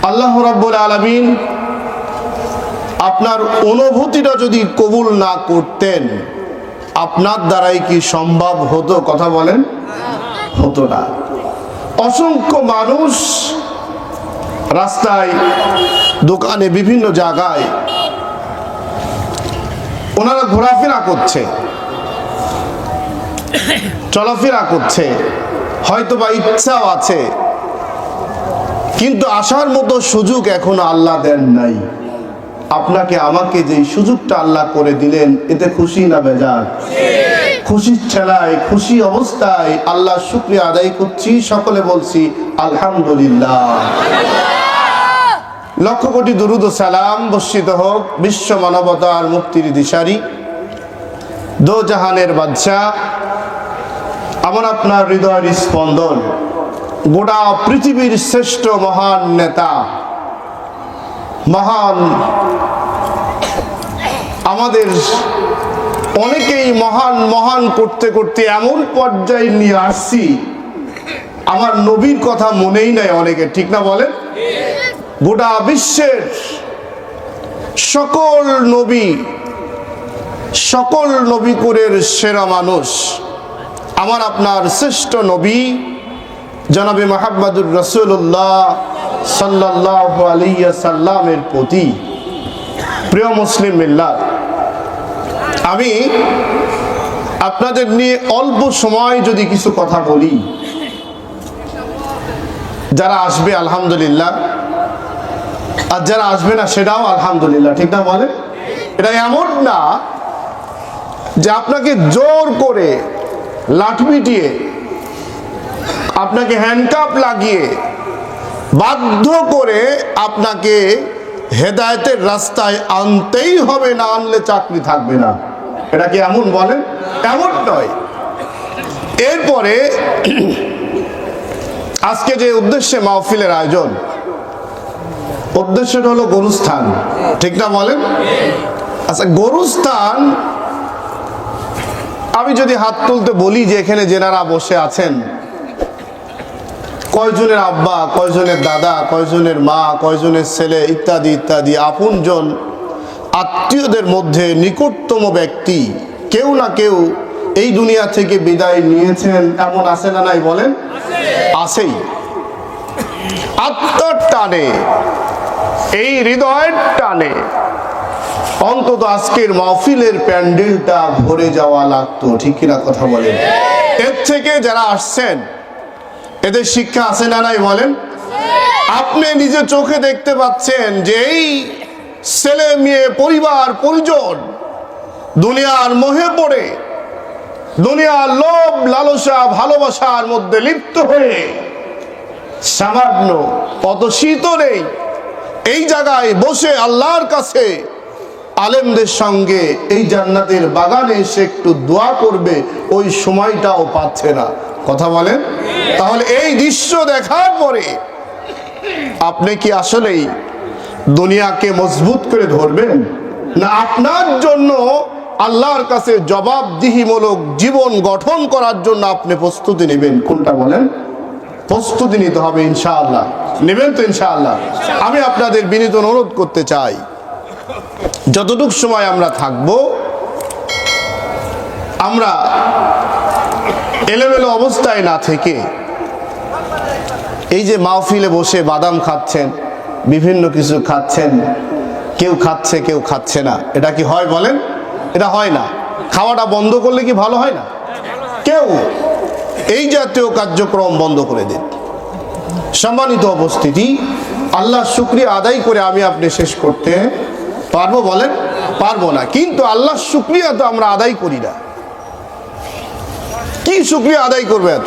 আল্লাহ রাব্বুল আলামিন আপনার অনুভূতিটা যদি কবুল না করতেন, আপনার দ্বারাই কি সম্ভব হতো? কথা বলেন, হতো না। অসংখ্য মানুষ রাস্তায়, দোকানে, বিভিন্ন জায়গায় ওনারা ঘোরাফেরা করছে, চলাফেরা করছে, হয়তো বা ইচ্ছাও আছে, কিন্তু আসার মতো সুযোগ এখনো আল্লাহ দেন নাই। আপনাকে আমাকে যে সুযোগটা আল্লাহ করে দিলেন, এতে খুশি না বেজার? খুশির ঠেলায়, খুশি অবস্থায় আল্লাহ শুকরিয়া আদায় করছি, সকলে বলছি আলহামদুলিল্লাহ। লক্ষ কোটি দুরুদ ও সালাম বর্ষিত হোক বিশ্ব মানবতার মুক্তির দিশারি, দো জাহানের বাদশাহ, আমার আপনার হৃদয়ের স্পন্দন, গোটা পৃথিবীর শ্রেষ্ঠ মহান নেতা, মহান, আমাদের অনেকেই মহান মহান করতে করতে এমন পর্যায়ে নিয়ে আসছি, আমার নবীর কথা মনেই নাই অনেকে, ঠিক না বলেন? গোটা বিশ্বের সকল নবী কুরের সেরা মানুষ, আমার আপনার শ্রেষ্ঠ নবী জনাবে মুহাম্মদুর রাসূলুল্লাহ সাল্লাল্লাহু আলাইহি সাল্লামের প্রতি প্রিয় মুসলিম মিল্লাত, আমি আপনাদের নিয়ে অল্প সময় যদি কিছু কথা বলি, যারা আসবে আলহামদুলিল্লাহ, আর যারা আসবে না সেটাও আলহামদুলিল্লাহ, ঠিক না বলে? এটা এমন না যে আপনাকে জোর করে লাঠি পিটিয়ে, আপনাকে হ্যান্ডকাপ লাগিয়ে, বাধ্য করে আপনাকে হেদায়েতের রাস্তায় আনতেই হবে, না আনলে চাকরি থাকবে না। এটা কি এমন বলেন? এমন নয়। এরপরে আজকে যে উদ্দেশ্যে মাহফিলের আয়োজন, উদ্দেশ্যটা হলো গরুস্থান, ঠিক না বলেন? আচ্ছা, গরুস্থান, আমি যদি হাত তুলতে বলি যে এখানে যেনারা বসে আছেন, কয়জনের আব্বা, কয়জনের দাদা, কয়জনের মা, কয়জনের ছেলে, ইত্যাদি ইত্যাদি, আপনজন আত্মীয়দের মধ্যে নিকটতম ব্যক্তি কেউ না কেউ এই দুনিয়া থেকে বিদায় নিয়েছেন, এমন আছে না নাই বলেন? আছেই। আত্মার টানে, এই হৃদয়ের টানে অন্তত আজকের মাহফিলের প্যান্ডেলটা ভরে যাওয়া লাগতো, ঠিক কিনা কথা বলেন? এর থেকে যারা আসছেন এদের শিক্ষা আছে না নাই বলেন? আপনি নিজে চোখে দেখতে পাচ্ছেন যে এই ছেলে মেয়ে, পরিবার পরিজন দুনিয়ার মোহে পড়ে, দুনিয়ার লোভ লালসা ভালোবাসার মধ্যে লিপ্ত হয়ে সামান্য অত শীত নেই, এই জায়গায় বসে আল্লাহর কাছে আলেমদের সঙ্গে এই জান্নাতের বাগানে এসে একটু দোয়া করবে, ওই সময়টাও পাচ্ছে না, কথা বলেন? তাহলে এই দৃশ্য দেখার পরে আপনি কি আসলেই দুনিয়াকে মজবুত করে ধরবেন, না আপনার জন্য আল্লাহর কাছে জবাবদিহিমূলক জীবন গঠন করার জন্য আপনি প্রস্তুতি নেবেন? কোনটা বলেন? প্রস্তুতি নিতে হবে ইনশাআল্লাহ। নেবেন তো ইনশাআল্লাহ? আমি আপনাদের বিনীত অনুরোধ করতে চাই, যতটুকু সময় আমরা থাকব, আমরা এলোমেলো অবস্থায় না থেকে, এই যে মাহফিলে বসে বাদাম খাচ্ছেন, বিভিন্ন কিছু খাচ্ছেন, কেউ খাচ্ছে কেউ খাচ্ছে না, এটা কি হয় বলেন? এটা হয় না। খাওয়াটা বন্ধ করলে কি ভালো হয় না? কেউ এই জাতীয় কার্যক্রম বন্ধ করে দিন। সম্মানিত উপস্থিতি, আল্লাহ শুকরিয়া আদায় করে আমি আপনি শেষ করতে পারবো বলেন? পারবো না। কিন্তু আল্লাহ শুকরিয়া তো আমরা আদায় করি না। কি শুকরিয়া আদায় করবে এত?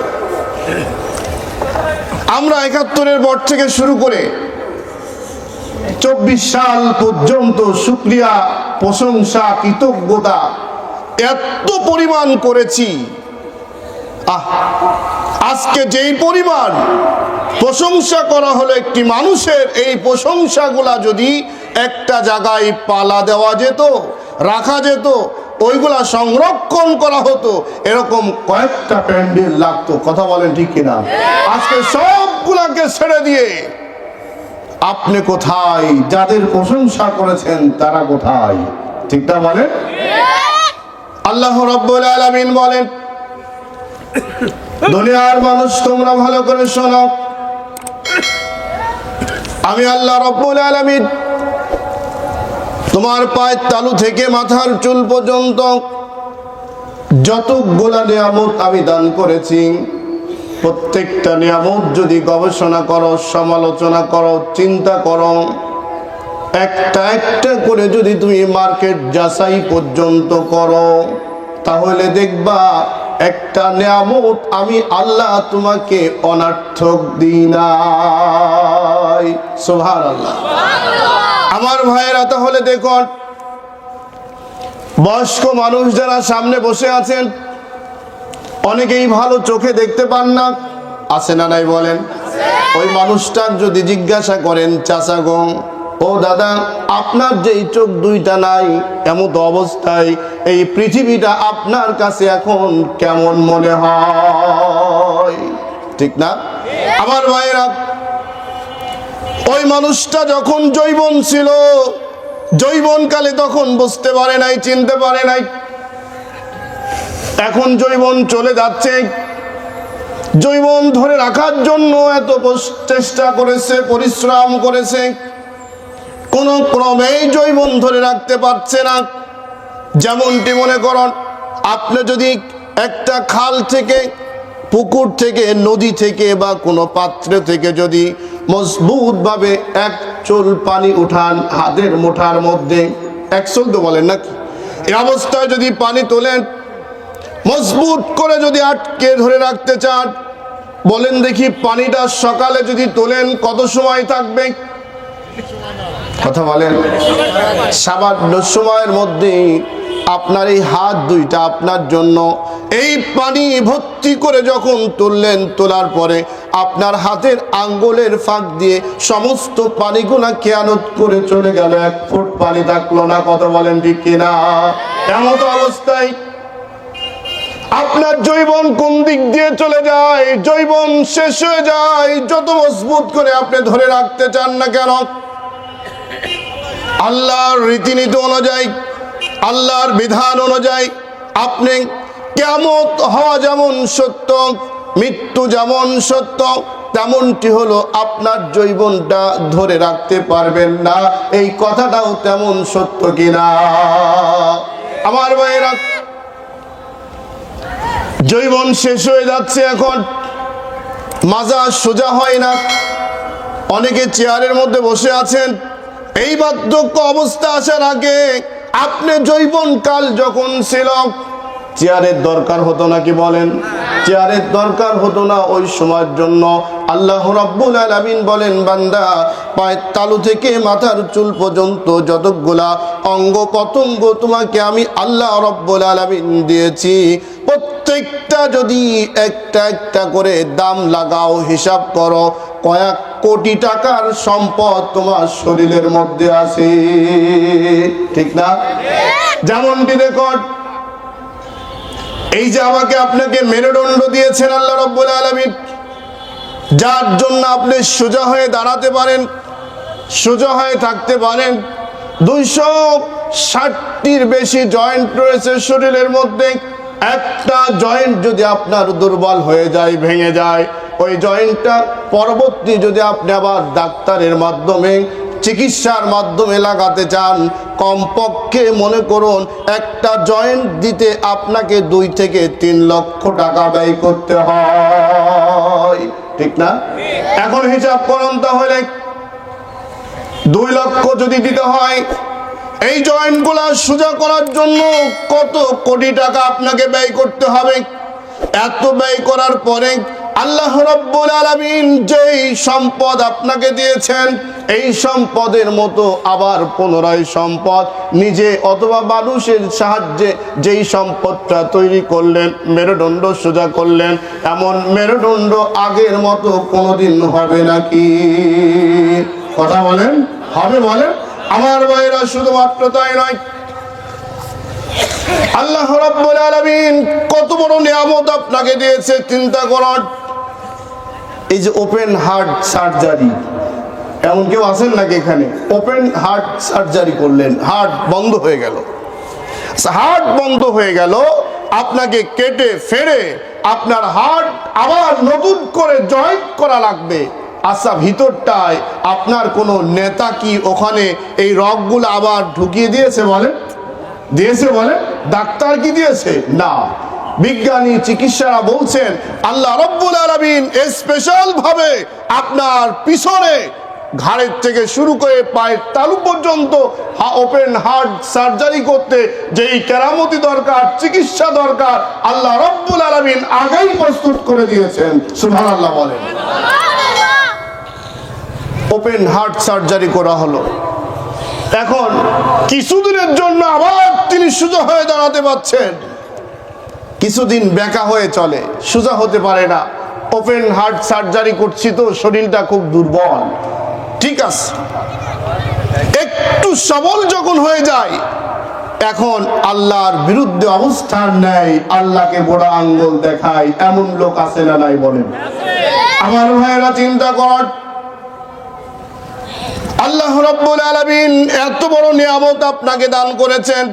আমরা ৭১-এর পর থেকে শুরু করে ২৪ সাল পর্যন্ত শুকরিয়া, প্রশংসা, কৃতজ্ঞতা এত পরিমাণ করেছি। আজকে যেই পরিমাণ প্রশংসা করা হলো একটি মানুষের, এই প্রশংসাগুলা যদি একটা জায়গায় পালা দেওয়া যেত, রাখা যেত, ওইগুলা সংরক্ষণ করা হতো, এরকম কয়েকটা প্যান্ডেল লাগতো, কথা বলেন ঠিক কিনা? আজকে সবগুলাকে ছেড়ে দিয়ে আপনি কোথায়? যাদের প্রশংসা করেছেন তারা কোথায়? ঠিক না বলেন? আল্লাহ রাব্বুল আলামিন বলেন, দুনিয়ার মানুষ তোমরা ভালো করে শোনো, আমি আল্লাহ রাব্বুল আলামিন তোমার পায়ের তালু থেকে মাথার চুল পর্যন্ত যতগুলা নিয়ামত আমি দান করেছি, প্রত্যেকটা নিয়ামত যদি গবেষণা করো, সমালোচনা করো, চিন্তা করো, একটা একটা করে যদি তুমি মার্কেট যাচাই পর্যন্ত করো, তাহলে দেখবা একটা নিয়ামত আমি আল্লাহ তোমাকে অনার্থক দিই নাই। সুবহানাল্লাহ। আমার ভাইয়েরা, তাহলে দেখুন, বয়স্ক মানুষ যারা সামনে বসে আছেন, অনেকেই ভালো চোখে দেখতে পান না, আছে না নাই বলেন? ওই মানুষটার যদি জিজ্ঞাসা করেন, চাচা গো, ও দাদা, আপনার যে চোখ দুইটা নাই, এমন অবস্থায় এই পৃথিবীটা আপনার কাছে এখন কেমন মনে হয়? ঠিক না আমার ভাইয়েরা? ওই মানুষটা যখন যৌবন ছিল, যৌবনকালে তখন বুঝতে পারে নাই, চিনতে পারে নাই। এখন যৌবন চলে যাচ্ছে, যৌবন ধরে রাখার জন্য এত চেষ্টা করেছে, পরিশ্রম করেছে, কোন ক্রমেই যৌবন ধরে রাখতে পারছে না। যেমনটি মনে করুন, আপনি যদি একটা খাল থেকে, পুকুর থেকে, নদী থেকে বা কোনো পাত্র থেকে যদি মজবুত ভাবে এক চুল পানি উঠান হাতের মুঠার মধ্যে, এক চুল তো বলেন নাকি, এই অবস্থায় যদি পানি তোলেন, মজবুত করে যদি আটকে ধরে রাখতে চান, বলেন দেখি পানিটা সকালে যদি তোলেন কত সময় থাকবে? কথা বলেন। সামান্য সময়ের মধ্যে আপনার এই হাত দুইটা আপনার জন্য এই পানি ভর্তি করে যখন তুললেন, তোলার পরে আপনার হাতের আঙ্গুলের ফাঁক দিয়ে সমস্ত পানিগুলা খেয়ানত করে চলে গেল, এক ফুট পানি থাকলো না। কথা বলেন ঠিক কিনা? এমন অবস্থায় আপনার যৌবন কোন দিক দিয়ে চলে যায়, যৌবন শেষ হয়ে যায়। যত মজবুত করে আপনি ধরে রাখতে চান না কেন, আল্লাহর রীতিনীতি অনুযায়ী, আল্লাহর বিধান অনুযায়ী আপনি কিয়ামত হওয়া যেমন সত্য, মৃত্যু যেমন সত্য, তেমনটি হলো আপনার যৌবনটা ধরে রাখতে পারবেন না, এই কথাটাও তেমন সত্য কিনা আমার ভাইয়েরা? যৌবন শেষ হয়ে যাচ্ছে, এখন মাজা সোজা হয় না। অনেকে চেয়ারের মধ্যে বসে আছেন, এই বার্ধক্য অবস্থা আসার আগে আপনি যৌবন কাল যখন ছিল, চেয়ারের দরকার হতো না, কি বলেন? চেয়ারের দরকার হতো না। ওই সময়ের জন্য আল্লাহ রাব্বুল আলামিন বলেন, বান্দা, পায়ের তালু থেকে মাথার চুল পর্যন্ত যতগুলা অঙ্গ প্রত্যঙ্গ তোমাকে আমি আল্লাহ রাব্বুল আলামিন দিয়েছি, প্রত্যেকটা যদি একটা একটা করে দাম লাগাও, হিসাব করো, কয়েক কোটি টাকার সম্পদ তোমার শরীরের মধ্যে আছে। ঠিক না? যেমনটি দেখুন, এই যে আমাকে আপনাকে মেরুদণ্ড দিয়েছেন আল্লাহ রাব্বুল আলামিন, যার জন্য আপনি সোজা হয়ে দাঁড়াতে পারেন, সোজা হয়ে থাকতে পারেন। 260টির বেশি জয়েন্ট রয়েছে শরীরের মধ্যে। একটা জয়েন্ট যদি আপনার দুর্বল হয়ে যায়, ভেঙে যায়, ওই জয়েন্টটা পরবর্তী যদি আপনি আবার ডাক্তারের মাধ্যমে, চিকিৎসার মাধ্যমে লাগাতে চান, কমপক্ষে মনে করুন একটা জয়েন্ট দিতে আপনাকে 2 থেকে 3 লক্ষ টাকা ব্যয় করতে হয়। ঠিক না? এখন হিসাব করুন, তাহলে 2 লক্ষ যদি দিতে হয়, এই জয়েন্টগুলা সোজা করার জন্য কত কোটি টাকা আপনাকে ব্যয় করতে হবে। এত ব্যয় করার পরে আল্লাহ রাব্বুল আলামিন যেই সম্পদ আপনাকে দিয়েছেন, এই সম্পদের মতো আবার পুনরায় সম্পদ নিজে অথবা মানুষের সাহায্যে যেই সম্পদটা তৈরি করলেন, মেরুদণ্ড সোজা করলেন, এমন মেরুদণ্ড আগের মতো কোনোদিন হবে নাকি? কথা বলেন, হবে বলেন? আমার ভাইরা, শুধুমাত্র তাই নয়, আল্লাহ রাব্বুল আলামিন কত বড় নিয়ামত আপনাকে দিয়েছে চিন্তা করুন। এই যে ওপেন হার্ট সার্জারি, এমন কেউ আছেন নাকি এখানে? ওপেন হার্ট সার্জারি করলেন, হার্ট বন্ধ হয়ে গেল। হার্ট বন্ধ হয়ে গেল, আপনাকে কেটে ফেড়ে আপনার হার্ট আবার নতুন করে জয়েন্ট করা লাগবে। আচ্ছা, ভিতরটায় আপনার কোনো নেতা কি ওখানে এই রগগুলো আবার ঢুকিয়ে দিয়েছে? বলেন, দিয়েছে? বলেন, ডাক্তার কি দিয়েছে? না, বিজ্ঞানী চিকিৎসারা বলছেন আল্লাহ রব্বুল আলামিন স্পেশাল ভাবে আপনার পিছনে ঘাড়ের থেকে শুরু করে পায়ের তালু পর্যন্ত ওপেন হার্ট সার্জারি করতে যেই কেরামতি দরকার, চিকিৎসা দরকার, আল্লাহ রব্বুল আলামিন আগেই প্রস্তুত করে দিয়েছেন। সুবহানাল্লাহ বলেন। ওপেন হার্ট সার্জারি করা হলো, এখন কিছুদিনের জন্য আবার তিনি সোজা হয়ে দাঁড়াতে পারছেন, কিছুদিন বেঁকা হয়ে চলে, সোজা হতে পারে না। ওপেন হার্ট সার্জারি করছি তো শরীরটা খুব দুর্বল, ঠিক আছে। একটু সবল যখন হয়ে যায়, এখন আল্লাহর বিরুদ্ধে অবস্থান নেয়, আল্লাহকে বড় আঙ্গুল দেখায়। এমন লোক আছে না নাই? বলেন। আমার ভাইয়েরা চিন্তা কর, আল্লাহ রাব্বুল আলামিন এত বড় নিয়ামত আপনাকে দান করেছেন,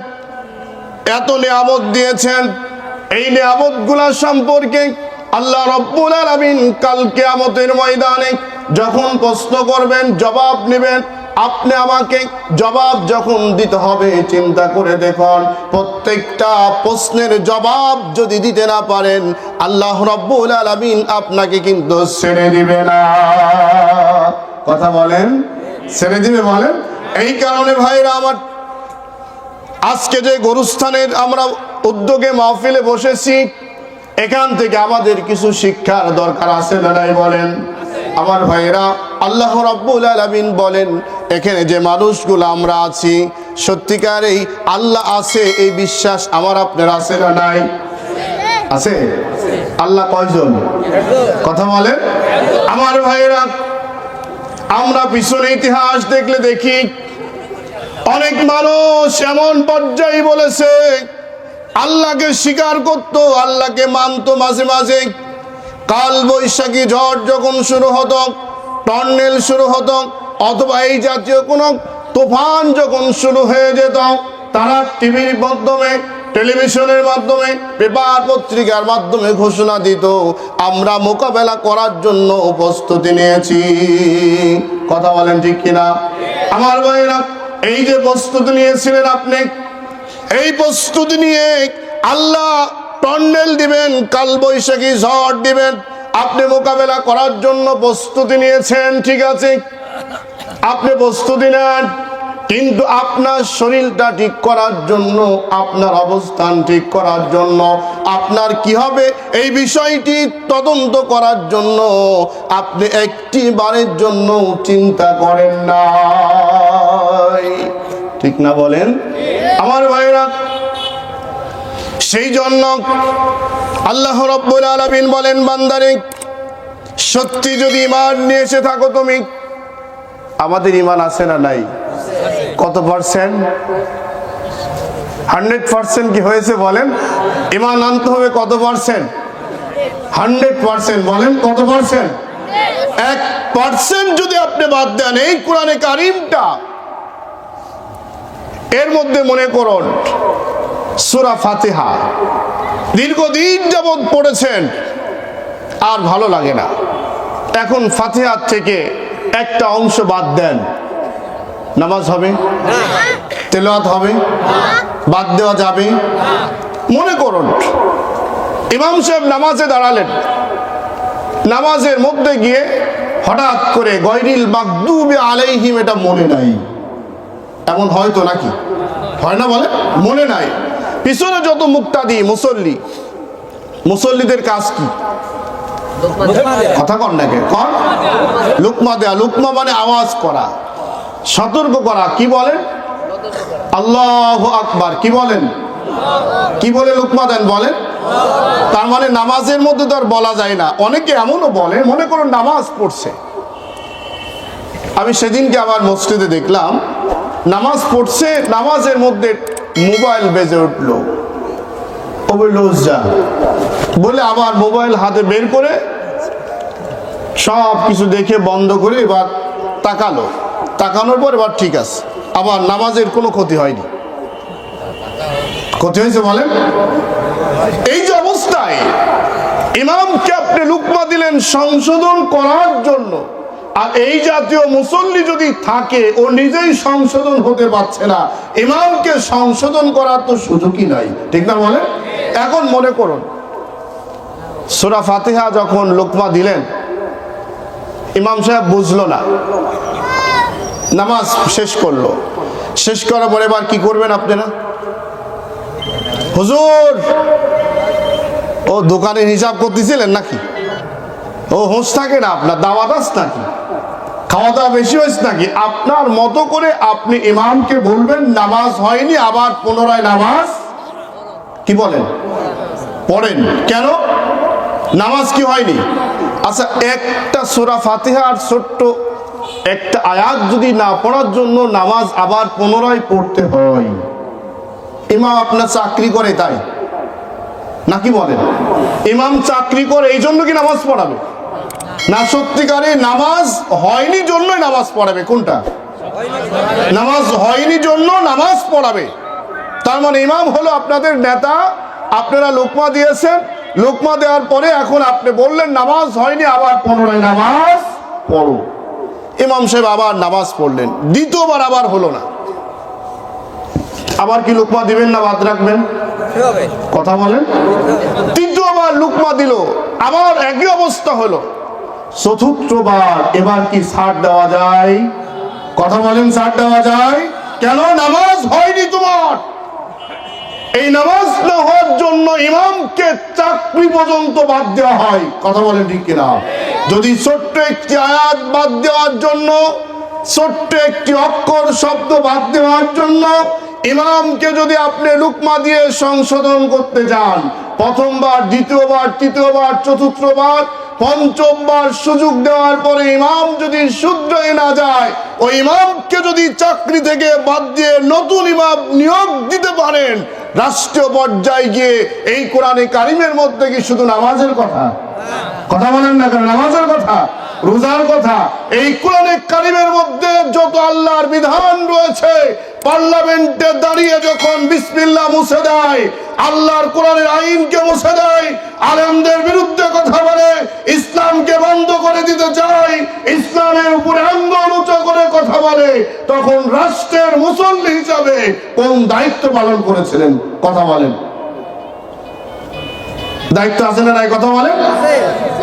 এত নিয়ামত দিয়েছেন। এই নিয়ামতগুলো সম্পর্কে আল্লাহ রাব্বুল আলামিন কাল কিয়ামতের ময়দানে যখন প্রশ্ন করবেন, জবাব নেবেন, আপনি আমাকে জবাব যখন দিতে হবে, চিন্তা করে দেখুন, প্রত্যেকটা প্রশ্নের জবাব যদি দিতে না পারেন, আল্লাহ রাব্বুল আলামিন আপনাকে কিন্তু ছেড়ে দিবে না। কথা বলেন, ছেড়ে দিবে? বলেন। এই কারণে ভাইরা আমার, আজকে যে গরুস্থানের আমরা উদ্যোগে মাহফিলে বসেছি, এখান থেকে আমাদের কিছু শিক্ষার দরকার আছে না নাই? বলেন। আমার ভাইরা, আল্লাহ রাব্বুল আলামিন বলেন, এখানে যে মানুষগুলো আমরা আছি, সত্যিকারেই আল্লাহ আছে এই বিশ্বাস আমার আপনার আছে না নাই? আছে। আল্লাহ কয়জন? কথা বলেন। আমার ভাইরা, আমরা পিছনে ইতিহাস দেখলে দেখি অনেক মানুষ এমন পর্যায়ে বলেছে আল্লাহকে স্বীকার করত, আল্লাহকে মানত। মাঝে মাঝে কাল বৈশাখী ঝড় যখন শুরু হতো, টর্নেডো শুরু হতো, অথবা এই জাতীয় কোনো তুফান যখন শুরু হয়ে যেত, তারা টিভির মাধ্যমে, টেলিভিশনের মাধ্যমে, পেপার পত্রিকার মাধ্যমে ঘোষণা দিত, আমরা মোকাবেলা করার জন্য প্রস্তুতি নিয়েছি। কথা বলেন, ঠিক কিনা? আমার ভাইরা, এই যে প্রস্তুতি নিয়েছিলেন আপনি, এই প্রস্তুতি নিয়ে আল্লাহ টর্নেডো দিবেন, কাল বৈশাখী ঝড় দিবেন, আপনি মোকাবেলা করার জন্য প্রস্তুতি নিয়েছেন, ঠিক আছে, আপনি প্রস্তুতি নেন, কিন্তু আপনার শরীরটা ঠিক করার জন্য, আপনার অবস্থান ঠিক করার জন্য, আপনার কি হবে এই বিষয়টি তদন্ত করার জন্য আপনি একটি বারের জন্য চিন্তা করেন না, ঠিক না? বলেন। আমার ভাইরা, সেই জন্য আল্লাহ রাব্বুল আলামিন বলেন, বান্দারে, সত্যি যদি ঈমান নিয়ে এসে থাকো তুমি, আমাদের ঈমান আছে না নাই? কত পার্সেন্ট? 100% কি হয়েছে? বলেন। ঈমান আনতে হবে কত পার্সেন্ট? 100%। বলেন, কত পার্সেন্ট? 1% যদি আপনি বাদ দেন, এই কোরআনে কারীমটা, এর মধ্যে মনে করুন সূরা ফাতিহা দীর্ঘদিন যাবত পড়েছেন, আর ভালো লাগে না, এখন ফাতিহার থেকে একটা অংশ বাদ দেন, নামাজ হবে? তেলাওয়াত হবে? বাদ দেওয়া যাবে? মনে করুন ইমাম সাহেব নামাজে দাঁড়ালেন, নামাজের মধ্যে গিয়ে হঠাৎ করে গয়রিল মাগদুবি আলাইহিম এটা মনে নাই, এমন হয়তো নাকি? হয় না? বলে মনে নাই। পিছনে যত মুক্তাদি মুসল্লি, মুসল্লিদের কাজ কি? কথা কন নাকি? কন। লুকমা দেয়া। লুকমা মানে আওয়াজ করা, সতর্ক করা। কি বলেন? আল্লাহু আকবার। কি বলেন? কি বলে লুকমা দেন? বলেন। তার মানে নামাজের মধ্যে তো আর বলা যায় না। অনেকে এমনও বলে, মনে করুন নামাজ পড়ছে, আমি সেদিনকে আমার মসজিদে দেখলাম নামাজ পড়ছে, নামাজের মধ্যে মোবাইল বেজে উঠলো, ও বলল যা বলে আবার মোবাইল হাতে বের করে সব কিছু দেখে বন্ধ করে এবার তাকালো, তাকানোর পর এবার ঠিক আছে, আবার নামাজের কোনো ক্ষতি হয়নি। ক্ষতি হয়েছে বলেন? এই যে অবস্থায় ইমামকে আপনি লুকমা দিলেন সংশোধন করার জন্য, আর এই জাতীয় মুসল্লি যদি থাকে ও নিজেই সংশোধন হতে পারছে না, ইমামকে সংশোধন করার তো সুযোগই নাই, ঠিক না বলেন? এখন মনে করুন সূরা ফাতিহা যখন লুকমা দিলেন, ইমাম সাহেব বুঝলো না, নামাজ শেষ করলো, শেষ করার পরে এবার কি করবেন আপনারা? হুজুর ও দোকানের হিসাব করতেছিলেন নাকি? ও হোঁশ থাকে না আপনার? দাওয়াত আছে নাকি? খাওয়া দাওয়া বেশি হয়েছে নাকি? আপনার মতো করে আপনি ইমামকে বলবেন নামাজ হয়নি, আবার পুনরায় নামাজ কি বলেন পড়েন। কেন? নামাজ কি হয়নি? আচ্ছা, একটা সূরা ফাতিহা আর ছোট্ট একটা আয়াত যদি না পড়ার জন্য নামাজ আবার পুনরায় পড়তে হয়, ইমাম আপনার চাকরি করে তাই নাকি বলেন? ইমাম চাকরি করে এই জন্য কি নামাজ পড়াবে? না, সত্যিকারে নামাজ হয়নি জন্যই নামাজ পড়াবে। কোনটা? নামাজ হয়নি জন্য নামাজ পড়াবে। তার মানে ইমাম হলো আপনাদের নেতা, আপনারা লুকমা দিয়েছেন, লুকমা দেওয়ার পরে এখন আপনি বললেন নামাজ হয়নি, আবার পুনরায় নামাজ পড়ো। ইমাম সাহেব আবার নামাজ পড়লেন, দ্বিতীয়বার আবার হলো না, আবার কি লুকমা দিবেন না বাদ রাখবেন? কথা বলেন। তৃতীয়বার লুকমা দিল, আবার একই অবস্থা হলো। চতুর্থবার এবার কি ছাড় দেওয়া যায়? কথা বলেন, ছাড় দেওয়া যায়? কেন? নামাজ হয়নি তোমার। এই নামাজ না হওয়ার জন্য ইমামকে চাকরি পর্যন্ত বাদ দেওয়া হয়। কথা বলেন ঠিক কিনা? যদি ছোট্ট একটি আয়াত বাদ দেওয়ার জন্য, ছোট্ট একটি অক্ষর শব্দ বাদ দেওয়ার জন্য ইমামকে যদি আপনি লুকমা দিয়ে সংশোধন করতে যান, প্রথমবার, দ্বিতীয়বার, তৃতীয়বার, চতুর্থবার, পঞ্চমবার সুযোগ দেওয়ার পরে ইমাম যদি শুধরে না যায়, ওই ইমামকে যদি চাকরি থেকে বাদ দিয়ে নতুন ইমাম নিয়োগ দিতে পারেন, রাষ্ট্রীয় পর্যায়ে গিয়ে এই কোরআনে কারিমের মধ্যে কি শুধু নামাজের কথা? কথা বলেন না কেন? নামাজের কথা, রোজার কথা, এই কোরআনে কারিমের মধ্যে যত আল্লাহর বিধান রয়েছে, পার্লামেন্টে দাঁড়িয়ে যখন বিসমিল্লাহ মুছে দেয়, আল্লাহর কোরআনের আইনকে মুছে দেয়, আলেমদের বিরুদ্ধে কথা বলে, ইসলামকে বন্ধ করে দিতে চায়, ইসলামের উপরে আঙ্গুল উঁচু করে কথা বলে, তখন রাষ্ট্রের মুসল্লি হিসাবে কোন দায়িত্ব পালন করেছিলেন? কথা বলেন। দায়িত্ব আছে না নাই? কথা বলেন।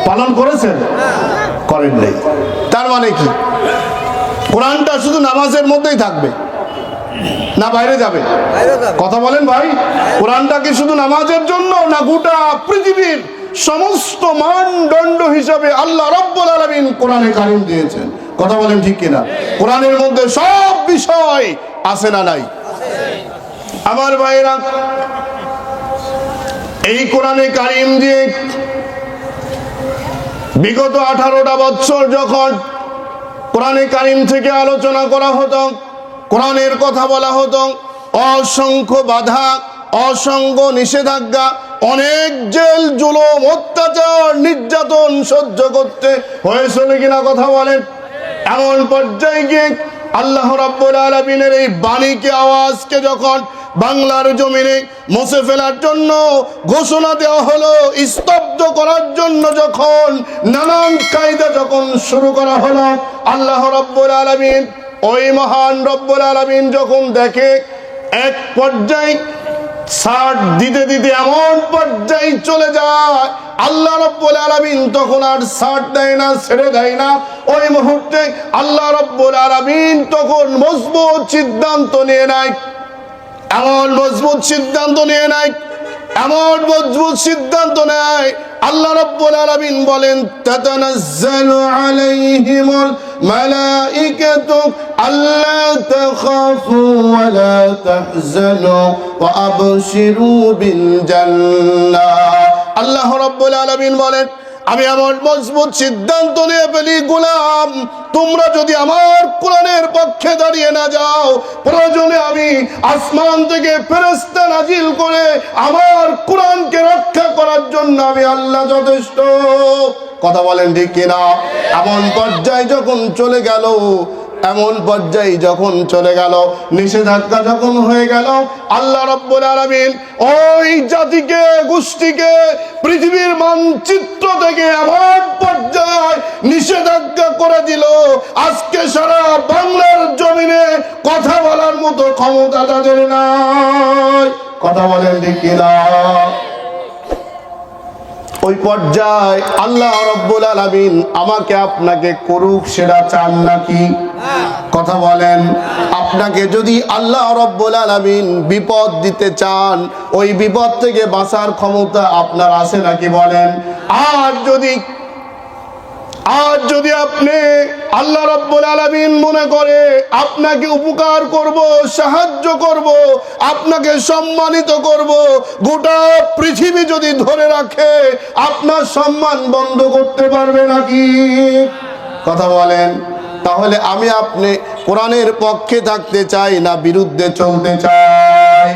পালন করেছেন? করেন নাই। তার মানে কি? কোরআনটা শুধু নামাজের মধ্যেই থাকবে না বাইরে যাবে? কথা বলেন ভাই। কোরআনটা কি শুধু নামাজের জন্য, না গোটা পৃথিবীর সমস্ত মানদণ্ড হিসাবে আল্লাহ রাব্বুল আলামিন কোরআনে কারিম দিয়েছেন? কথা বলেন ঠিক কিনা? কোরআনের মধ্যে সব বিষয় আছে না নাই? আমার ভাইরা, এই কোরআনে কারিম দিয়ে বিগত 18টা বছর যখন কোরআনে কারিম থেকে আলোচনা করা হতো, কোরআনের কথা বলা হতো, অসংখ্য বাধা, অসংখ্য নিষেধাজ্ঞা, অনেক জেল জুলুম, অত্যাচার, নির্যাতন সহ্য করতে হয়েছিল কিনা? কথা বলেন। এমন পর্যায়ে গিয়ে আল্লাহ রাব্বুল আলামিনের এই বাণীকে, আওয়াজকে যখন বাংলার জমিনে মুছে ফেলার জন্য ঘোষণা দেওয়া হলো, স্তব্ধ করার জন্য যখন নানান কায়দা যখন শুরু করা হলো, আল্লাহ রাব্বুল আলামিন, ওই মহান রব্বুল আলামিন যখন দেখে এক পর্যায়ে ছাড় দিতে দিতে এমন পর্যায়ে চলে যায়, আল্লাহ রাব্বুল আলামিন তখন আর ছাড় দেয় না, ছেড়ে দেয় না। ওই মুহূর্তে আল্লাহ রাব্বুল আলামিন তখন মজবুত সিদ্ধান্ত নিয়ে নেয়, এমন মজবুত সিদ্ধান্ত নিয়ে নেয়, এমন মজবুত সিদ্ধান্ত নেয়, আল্লাহ রাব্বুল আলামিন বলেন, তাতানাজ্জালু আলাইহিমুল মালাইকাতু আল্লা তাখাফু ওয়া লা তাহজানু ওয়া আবশিরু বিল জান্নাহ। আল্লাহ রাব্বুল আলামিন বলেন, আমি এমন মজবুত সিদ্ধান্ত নিয়ে ফেলি, গোলাম তোমরা যদি আমার কোরআনের পক্ষে দাঁড়িয়ে না যাও, প্রয়োজনে আমি আসমান থেকে ফেরেশতা নাজিল করে আমার কোরআনকে রক্ষা করার জন্য আমি আল্লাহ যথেষ্ট। কথা বলেন ঠিক কিনা? এমন পর্যায়ে যখন চলে গেল, এমন পর্যায়ে যখন চলে গেল, নিষেধাজ্ঞা যখন হয়ে গেল, আল্লাহ রাব্বুল আলামিন ওই জাতিকে, গোষ্ঠীকে পৃথিবীর মানচিত্র থেকে এমন পর্যায়ে নিষেধাজ্ঞা করে দিল, আজকে সারা বাংলার জমিনে কথা বলার মতো ক্ষমতা তাদের নাই। কথা বলেন ঠিক কিনা? ওই পর্যায়ে আল্লাহ রাব্বুল আলামিন আমাকে আপনাকে করুক, সেটা চান নাকি? কথা বলেন। আপনাকে যদি আল্লাহ রাব্বুল আলামিন বিপদ দিতে চান, ওই বিপদ থেকে বাঁচার ক্ষমতা আপনার আছে নাকি বলেন? আর যদি আপনি আল্লাহ রাব্বুল আলামিন মনে করে আপনাকে উপকার করব, সাহায্য করব, আপনাকে সম্মানিত করব, গোটা পৃথিবী যদি ধরে রাখে, আপনার সম্মান বন্ধ করতে পারবে নাকি? কথা বলেন। তাহলে আমি আপনি কোরআনের পক্ষে থাকতে চাই না বিরুদ্ধে চলতে চাই?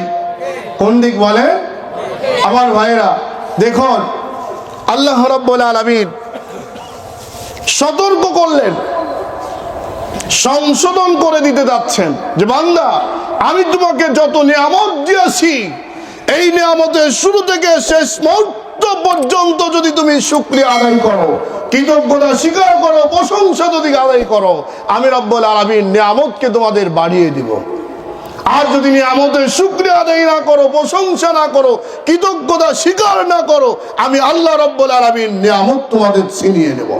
কোন দিক বলে? আমার ভাইরা দেখুন, আল্লাহ রাব্বুল আলামিন সতর্ক করলেন, সংশোধন করে দিতে যাচ্ছেন যে বান্দা, আমি তোমাকে যত নিয়ামত দিয়েছি, এই নিয়ামতের শুরু থেকে শেষ মুহূর্ত পর্যন্ত যদি তুমি শুকরিয়া আদায় করো, কৃতজ্ঞতা স্বীকার করো, প্রশংসা যদি আদায় করো, আমি রব্বুল আলামিন নিয়ামতকে তোমাদের বাড়িয়ে দিব। আর যদি নিয়ামতের শুকরিয়া আদায় না করো, প্রশংসা না করো, কৃতজ্ঞতা স্বীকার না করো, আমি আল্লাহ রব্বুল আলামিন নিয়ামত তোমাদের ছিনিয়ে নেব।